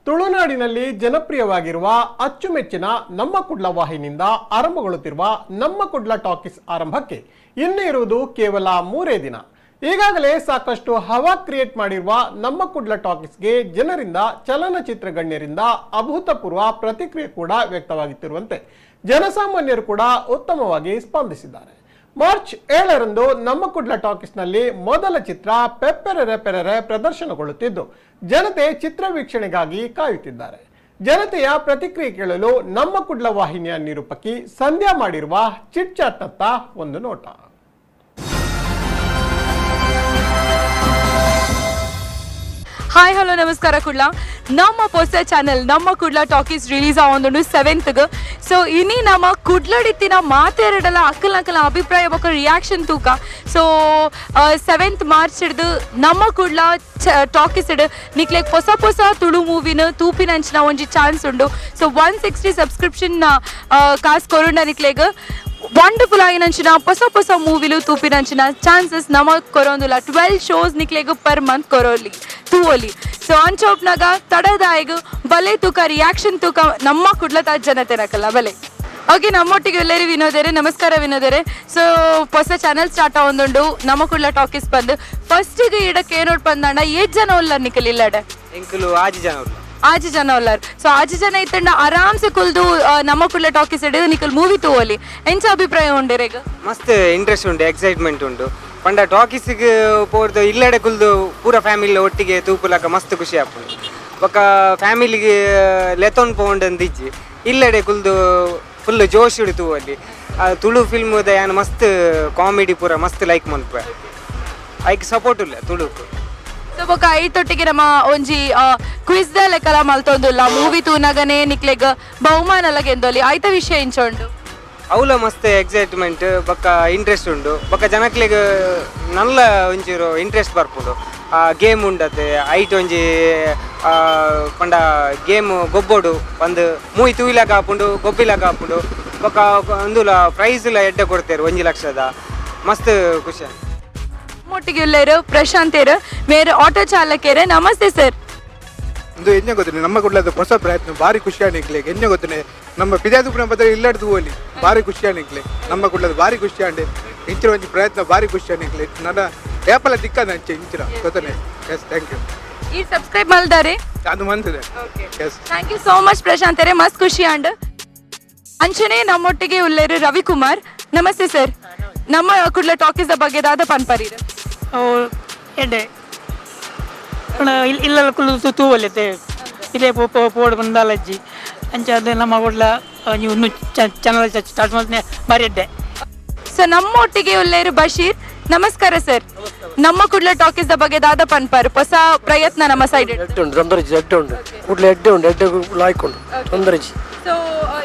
ತುಳುನಾಡಿನಲ್ಲಿ ಜನಪ್ರಿಯವಾಗಿರುವ ಅಚ್ಚುಮೆಚ್ಚಿನ ನಮ್ಮ ಕುಡ್ಲ ವಾಹಿನಿಯಿಂದ ಆರಂಭಗೊಳ್ಳುತ್ತಿರುವ ನಮ್ಮ ಕುಡ್ಲ ಟಾಕೀಸ್ ಆರಂಭಕ್ಕೆ ಇನ್ನೂ ಇರುವುದು ಕೇವಲ 3 ದಿನ. ಈಗಾಗಲೇ ಸಾಕಷ್ಟು ಹವಾ ಕ್ರಿಯೇಟ್ ಮಾಡಿರುವ ನಮ್ಮ ಕುಡ್ಲ ಟಾಕೀಸ್ಗೆ ಜನರಿಂದ ಚಲನಚಿತ್ರ ಗಣ್ಯರಿಂದ ಅಭೂತಪೂರ್ವ ಪ್ರತಿಕ್ರಿಯೆ ಕೂಡ ವ್ಯಕ್ತವಾಗುತ್ತಿರುವಂತೆ ಜನಸಾಮಾನ್ಯರು ಕೂಡ ಉತ್ತಮವಾಗಿ ಸ್ಪಂದಿಸಿದ್ದಾರೆ. ಮಾರ್ಚ್ 7ರಂದು ನಮ್ಮ ಕುಡ್ಲ ಟಾಕೀಸ್ನಲ್ಲಿ ಮೊದಲ ಚಿತ್ರ ಪೆಪ್ಪೆರೆರೆ ಪೆರೆರೆ ಪ್ರದರ್ಶನಗೊಳ್ಳುತ್ತಿದ್ದು ಜನತೆ ಚಿತ್ರ ವೀಕ್ಷಣೆಗಾಗಿ ಕಾಯುತ್ತಿದ್ದಾರೆ. ಜನತೆಯ ಪ್ರತಿಕ್ರಿಯೆ ಕೇಳಲು ನಮ್ಮ ಕುಡ್ಲ ವಾಹಿನಿಯ ನಿರೂಪಕಿ ಸಂಧ್ಯಾ ಮಾಡಿರುವ ಚಿಟ್ ಚಾಟ್ನತ್ತ ಒಂದು ನೋಟ. ಹಾಯ್ ಹಲೋ ನಮಸ್ಕಾರ ಕುಡ್ಲ. ನಮ್ಮ ಹೊಸ ಚಾನಲ್ ನಮ್ಮ ಕುಡ್ಲ ಟಾಕೀಸ್ ರಿಲೀಸ್ ಆಗೊಂಡು 7th. ಸೊ ಇನಿ ನಮ್ಮ ಕುಡ್ಲಡಿತ್ತಿನ ಮಾತೆರಡಲ ಅಕ್ಕಲ ಅಭಿಪ್ರಾಯ ಬೊಕ್ಕ ರಿಯಾಕ್ಷನ್ ತೂಕ. ಸೊ 7th ಮಾರ್ಚ್ ಹಿಡ್ದು ನಮ್ಮ ಕುಡ್ಲ ಟಾಕೀಸ್ ಹಿಡ್ ನಿಕ್ಲೆಗ್ ಹೊಸ ತುಳು ಮೂವಿನ ತೂಪಿನಂಚಿನ ಒಂಜಿ ಚಾನ್ಸ್ ಉಂಡು. ಸೊ 160 ಸಬ್ಸ್ಕ್ರಿಪ್ಷನ್ ಕಾಸ್ ಕೊರುಂಡ ನಿಕ್ಲೆಗ್ ವಂಡರ್ಫುಲ್ ಆಗಿನಂಚಿನ ಹೊಸ ಮೂವಿಲು ತೂಪಿನಂಚಿನ ಚಾನ್ಸಸ್ ನಮ ಕೊರೊಂದುಲ 12 ಶೋಸ್ ನಿಕ್ಲೆಗ್ ಪರ್ ಮಂತ್ ಕೊರೋಲಿ ತೂವಲಿ. ಸೊ ಅಂಚೋಪ್ನಾಗ ತಡದಾಯಿಗ ಬಲೆ ತೂಕ ರಿಯಾಕ್ಷನ್ ತೂಕ ನಮ್ಮ ಕುಡ್ಲತ ಜನತೆ ನಕಲ್ಲ ಬಲೆ. ಓಕೆ, ನಮ್ಮೊಟ್ಟಿಗೆ ಎಲ್ಲರೂ ವಿನೋದರೇ. ನಮಸ್ಕಾರ ವಿನೋದರೇ. ಸೊ ಹೊಸ ಚಾನಲ್ ಸ್ಟಾರ್ಟ್ ಆಗೊಂದುಂಡು ನಮ್ಮ ಕುಡ್ಲ ಟಾಕೀಸ್ ಬಂದು ಫಸ್ಟಿಗೆ ಇಡಕ್ಕೆ ಏನೋಟ್ ಬಂದಾಂಡ 8 ಜನ ಉಲ್ಲರ್ ನಿಕಲ್ ಇಲ್ಲಡೆ ಎಂಕಲು 8 ಜನ ಉಲ್ಲರ್. ಸೊ 8 ಜನ ಇತ್ತಂಡ ಆರಾಮ್ಸೆ ಕುಲ್ದು ನಮ್ಮ ಕುಡ್ಲ ಟಾಕೀಸ್ ಹಿಡಿದು ನಿಕಲ್ ಮೂವಿ ತೂವಲಿ. ಎಂಚ ಅಭಿಪ್ರಾಯ ಉಂಡೆರೆಗ? ಮಸ್ತ್ ಇಂಟ್ರೆಸ್ಟ್ ಉಂಡು, ಎಕ್ಸೈಟ್ಮೆಂಟ್ ಉಂಡು. ಪಂಡ ಟಾಕೀಸಿಗೆ ಪೋರ್ದು ಇಲ್ಲಡೆ ಕುಲ್ದು ಪೂರ ಫ್ಯಾಮಿಲಿ ಒಟ್ಟಿಗೆ ತೂಪುಲಕ ಮಸ್ತ್ ಖುಷಿ ಆಪುಂಡು. ಬೊಕ್ಕ ಫ್ಯಾಮಿಲಿಗೆ ಲೆತೊಂದು ಪೋಂಡಂದಿಜ್ಜಿ ಇಲ್ಲಡೆ ಕುಲ್ದು ಫುಲ್ ಜೋಶ್ ಉಡು ತೂವಲ್ಲಿ. ತುಳು ಫಿಲ್ಮ್ ಯಾನ್ ಮಸ್ತ್ ಕಾಮಿಡಿ ಪೂರ ಮಸ್ತ್ ಲೈಕ್ ಮನ್ಪೆ ಐಕ್ ಸಪೋರ್ಟ್ ಇಲ್ಲ ತುಳುಕು. ಸೊ ಬೊಕ್ಕ ಐತೊಟ್ಟಿಗೆ ನಮ್ಮ ಒಂಜಿ ಕ್ವಿಜ್ ದ ಲೆಕ್ಕಲ ಮಲ್ತೊಂದುಲ್ಲ ಮೂವಿ ತೂನಗನೆ ನಿಕ್ಲೆಗ್ ಬಹುಮಾನ ಎಲ್ಲ ಗೆಂದೊಲಿ ಐತ ವಿಷಯ ಇಂಚೊಂಡು ಅವಲ ಮಸ್ತ್ ಎಕ್ಸೈಟ್ಮೆಂಟ್ ಬೊಕ್ಕ ಇಂಟ್ರೆಸ್ಟ್ ಉಂಡು. ಬೊಕ್ಕ ಜನಕ್ಲೆಗ್ ನಲ್ಲ ಒಂಚೂರು ಇಂಟ್ರೆಸ್ಟ್ ಬರ್ಪುಂಡು. ಗೇಮ್ ಉಂಡತೆ ಐಟ್ ಒಂಜಿ ಪಂಡ ಗೇಮ್ ಗೊಬ್ಬೊಡು ಒಂದು ಮೂವಿ ತೂಯಿಲಾಗ ಹಾಪುಂಡು ಗೊಬ್ಬಿಲಾಗ ಹಾಪುಂಡು. ಬೊಕ್ಕ ಒಂದುಲ ಪ್ರೈಸ್ಲ ಎಡ್ಡೆ ಕೊಡ್ತೇರು 1 ಲಕ್ಷದ. ಮಸ್ತ್ ಖುಷಿ. ಒಟ್ಟಿಗೆ ಎಲ್ಲರು ಪ್ರಶಾಂತೇರು ಮೇರೆ ಆಟೋ ಚಾಲಕೇರೆ. ನಮಸ್ತೆ ಸರ್. ಇದು ಎಣ್ಣೆ ಗೊತ್ತಿಲ್ಲ ನಮ್ಮ ಕುಡ್ಲದ ಹೊಸ ಪ್ರಯತ್ನ ಭಾರಿ ಖುಷಿಯಾನಿಕ್ಲೆ ಎಣ್ಣೆ ಗೊತ್ತಿನ ನಮ್ಮ ಪಿದಾದುಪುರ ಬದಲು ಇಲ್ಲಡ್ದು ಹೋಲಿ ಭಾರಿ ಖುಷಿಯಾನಿಕ್ಲೆ ನಮ್ಮ ಕುಡ್ಲದ ಭಾರಿ ಖುಷಿಯಾಂಡೆ ಇಂಚಿನ ಒಂದು ಪ್ರಯತ್ನ ಭಾರಿ ಖುಷಿಯಾನಿಕ್ಲೆ ನನ್ನ ಏಪಲ ದಿಕ್ಕದ ಅಂಚೆ ಇಂಚಿನ ಗೊತ್ತನೆ. Yes, thank you. ಈ ಸಬ್ಸ್ಕ್ರೈಬ್ ಮಲ್ದಾರೆ ಅದು ಮಂತಿದೆ. Yes, thank you so much ಪ್ರಶಾಂತೇರೆ, ಮಸ್ತ್ ಖುಷಿ ಅಂಡ್ ಅಂಚನೆ ನಮ್ಮೊಟ್ಟಿಗೆ ಉಳ್ಳೇರು ರವಿಕುಮಾರ್. ನಮಸ್ತೆ ಸರ್. ನಮ್ಮ ಕುಡ್ಲ ಟಾಕೀಸ್ ಬಗ್ಗೆ ದಾದ ಪನ್ಪರೀರ ಎಡ್ಡೆ ಇಲ್ಲ ಕುಲ್ಲು ತೂವಲ್ಲೈತೆ ಇಲ್ಲೇ ಪೋಡ್ ಬಂದಾಲಜ್ಜಿ ಅಂಚೆ ಅದು ನಮ್ಮ ಕುಡ್ಲ ನೀವು ಇನ್ನೂ ಚಾನಲ್ ಸ್ಟಾರ್ಟ್ ಮಾಡ್ತೀನಿ ಬಾರಿ ಎಡ್ಡೆ. ಸೊ ನಮ್ಮೊಟ್ಟಿಗೆ ಉಳ್ಳೇರು ಬಶೀರ್. ನಮಸ್ಕಾರ ಸರ್. ನಮ್ಮ ಕುಡ್ಲ ಟಾಕೀಸ್ ಬಗ್ಗೆ ದಾದ ಪನ್ಪರ್ ಹೊಸ ಪ್ರಯತ್ನ ನಮ್ಮ ಸೈಡ್ ಸೊ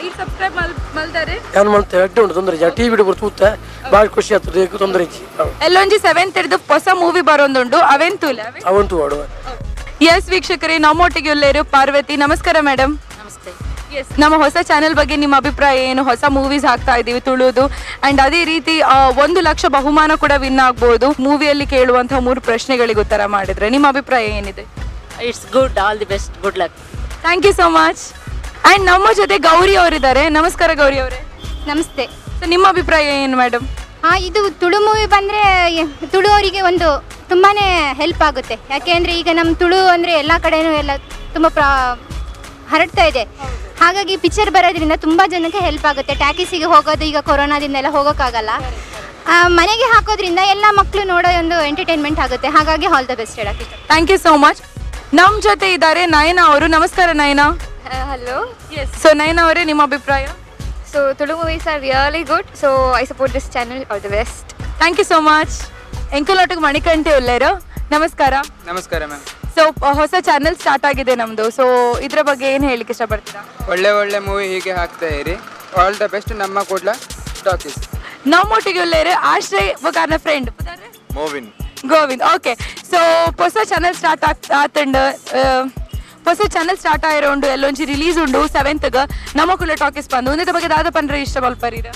ಈ ಸಬ್ಸ್ಕ್ರೈಬ್ ಮಲ್ದಾರೆ ಯಾನ್ ಮಾಡ್ತೆ ಎಡ್ಡೆ ಉಂಟು ತೊಂದರೆ ಟಿವಿ ಬಿಡು ತೂತೆ ಬಾರಿ ಖುಷಿ ಆಗ್ತದೆ ತೊಂದರೆ ಎಲ್ಲೊಂಜಿ 7th ಹಿಡಿದು ಹೊಸ ಮೂವಿ ಬರೋಂದುಂಡು ಅವೆಂತೂ ಅವಂತೂ ಆಡುವ. ಎಸ್ ವೀಕ್ಷಕರೇ, ನಮ್ಮೊಟ್ಟಿಗೆ ಉಳ್ಳೇರು ಪಾರ್ವತಿ. ನಮಸ್ಕಾರ ಮೇಡಮ್. ನಮಸ್ತೆ. ಎಸ್, ನಮ್ಮ ಹೊಸ ಚಾನೆಲ್ ಬಗ್ಗೆ ನಿಮ್ಮ ಅಭಿಪ್ರಾಯ ಏನು? ಹೊಸ ಮೂವೀಸ್ ಹಾಕ್ತಾ ಇದೀವಿ ತುಳುದು ಅಂಡ್ ಅದೇ ರೀತಿ 1 ಲಕ್ಷ ಬಹುಮಾನ ಕೂಡ ವಿನ್ ಆಗ್ಬಹುದು. ಮೂವಿಯಲ್ಲಿ ಕೇಳುವಂತಹ 3 ಪ್ರಶ್ನೆಗಳಿಗೆ ಉತ್ತರ ಮಾಡಿದ್ರೆ ನಿಮ್ಮ ಅಭಿಪ್ರಾಯ ಏನಿದೆ? It's good, all the best, good luck. Thank you so much. And ನಮ್ಮ ಜೊತೆ ಗೌರಿ ಅವರಿದ್ದಾರೆ. ನಮಸ್ಕಾರ ಗೌರಿ ಅವರೇ. ನಮಸ್ತೆ. ಸೊ ನಿಮ್ಮ ಅಭಿಪ್ರಾಯ ಏನು ಮೇಡಮ್? ಇದು ತುಳು ಮೂವಿ ಬಂದರೆ ತುಳುವರಿಗೆ ಒಂದು ತುಂಬಾ ಹೆಲ್ಪ್ ಆಗುತ್ತೆ. ಯಾಕೆಂದರೆ ಈಗ ನಮ್ಮ ತುಳು ಅಂದರೆ ಎಲ್ಲ ಕಡೆನೂ ಎಲ್ಲ ತುಂಬ ಹರಡ್ತಾ ಇದೆ. ಹಾಗಾಗಿ ಪಿಕ್ಚರ್ ಬರೋದ್ರಿಂದ ತುಂಬ ಜನಕ್ಕೆ ಹೆಲ್ಪ್ ಆಗುತ್ತೆ. ಟ್ಯಾಕಿಸಿಗೆ ಹೋಗೋದು ಈಗ ಕೊರೋನಾದಿಂದೆಲ್ಲ ಹೋಗೋಕ್ಕಾಗಲ್ಲ. ಮನೆಗೆ ಹಾಕೋದ್ರಿಂದ ಎಲ್ಲ ಮಕ್ಕಳು ನೋಡೋ ಒಂದು ಎಂಟರ್ಟೈನ್ಮೆಂಟ್ ಆಗುತ್ತೆ. ಹಾಗಾಗಿ ಆಲ್ ದ ಬೆಸ್ಟ್ ಹೇಳಕ್ಕೆ ಇಷ್ಟ. Thank you so much. ನಮ್ಮ ಜೊತೆ ಇದ್ದಾರೆ ನಯನಾ ಅವರು. ನಮಸ್ಕಾರ Nayana. Hello. Yes. So Nayana ಅವರೇ, ನಿಮ್ಮ ಅಭಿಪ್ರಾಯ? So Tulu movies are really good. So I support this channel. All the best. Thank you so much. ಎಂಕುಲೋಟಿಗೆ ಮಣಿಕಂಠೆ ಉಳ್ಳೇರು. ನಮಸ್ಕಾರ. ನಮಸ್ಕಾರ ಮ್ಯಾಮ್. ಸೊ ಹೊಸ ಚಾನೆಲ್ ಸ್ಟಾರ್ಟ್ ಆಗಿದೆ ನಮ್ಮದು. ಸೊ ಇದ್ರ ಬಗ್ಗೆ ಏನು ಹೇಳಲಿಕ್ಕೆ ಇಷ್ಟಪಡ್ತೀರಾ? ಒಳ್ಳೆ ಮೂವಿ ಹೀಗೆ ಹಾಕ್ತಾ ಇರಿ. ಆಲ್ ದ ಬೆಸ್ಟ್ ನಮ್ಮ ಕುಡ್ಲ ಟಾಕೀಸ್. ನಮ್ಮೊಟ್ಟಿಗೆ ಉಳ್ಳೇರು ಆಶ್ರಯ್ ನನ್ನ ಫ್ರೆಂಡ್ ಗೋವಿಂದ್. ಓಕೆ, ಸೊ ಹೊಸ ಚಾನೆಲ್ ಸ್ಟಾರ್ಟ್ ಆತಂಡು ಹೊಸ ಚಾನೆಲ್ ಸ್ಟಾರ್ಟ್ ಆಗಿರೋಂಡು ಎಲ್ಲೊಂಜಿ ರಿಲೀಸ್ ಉಂಡು 7th ನಮ್ಮ ಕುಡ್ಲ ಟಾಕೀಸ್ ಬಂದು ಒಂದೇ ಬಗ್ಗೆ ದಾದ ಪಂಡ್ರೆ ಇಷ್ಟ ಬಲ್ಪರೀರ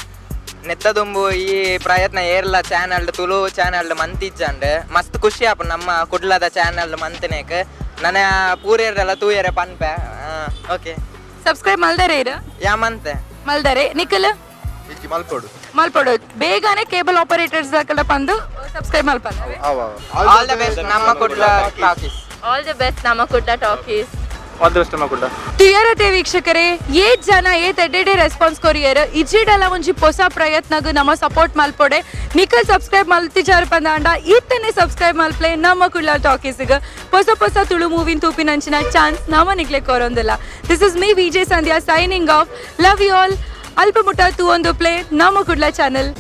ನೆತ್ತದುಂಬು ಈ ಪ್ರಯತ್ನ ಏರ್ಲ ಚಾನಲ್ ತುಳು ಚಾನಲ್ ಮಂತಿಜ್ಜಂಡ್ ಮಸ್ತ್ ಖುಷಿ ಆಪ ನಮ್ಮ ಕುಡ್ಲದ ಚಾನಲ್ ಮಂತನೇಕ್ ನನ್ನ ಪೂರೇರಲ್ಲ ತೂಯರೆ ಪನ್ಪೆ ಓಕೆ ಸಬ್ಸ್ಕ್ರೈಬ್ ಮಲ್ದರೆ ಇರು ಯಾಮಂತೆ ಮಲ್ದರೆ ನಿಖಲ್ ಇಜ್ಜಿ ಮಲ್ಪೋಡು ಮಲ್ಪಡು ಬೇಗನೆ ಕೇಬಲ್ ಆಪರೇಟರ್ಸ್ ಕಡೆ ಬಂದು ಸಬ್ಸ್ಕ್ರೈಬ್ ಮಲ್ಪಲ್ಲ ಆಲ್ ದ ಬೆಸ್ಟ್ ನಮ್ಮ Kudla talkies All the best, Namma Kudla talkies. All the best ನಮ್ಮ ಕುಡ್ಲ ತುಯರತೆ ವೀಕ್ಷಕರೇ ಏತ್ ಜನ ಏತ್ ಎಡ್ಡೆ ರೆಸ್ಪಾನ್ಸ್ ಕೊರಿಯರ್ ಇಜಿಡಲ್ಲ ಒಂಜಿ ಹೊಸ ಪ್ರಯತ್ನಗೂ ನಮ್ಮ ಸಪೋರ್ಟ್ ಮಲ್ಪೊಡೆ ನಿಖಲ್ ಸಬ್ಸ್ಕ್ರೈಬ್ ಮಲ್ತಿಚಾರ ಪಂದಾಂಡ ಈತನೇ ಸಬ್ಸ್ಕ್ರೈಬ್ ಮಲ್ಪ್ಲೆ ನಮ್ಮ ಕುಡ್ಲ ಟಾಕೀಸ್ಗೆ ಹೊಸ ತುಳು ಮೂವಿನ ತೂಪಿನಂಚಿನ ಚಾನ್ಸ್ ನಮ್ಮ ನಿಗ್ಲೆ ಕೊರೊಂದಿಲ್ಲ. This is me VJ Sandhya signing off. Love you all. ಅಲ್ಪ ಮುಟ್ಟ ತೂ ಒಂದು ಪ್ಲೇ ನಮ್ಮ ಕುಡ್ಲ ಚಾನೆಲ್.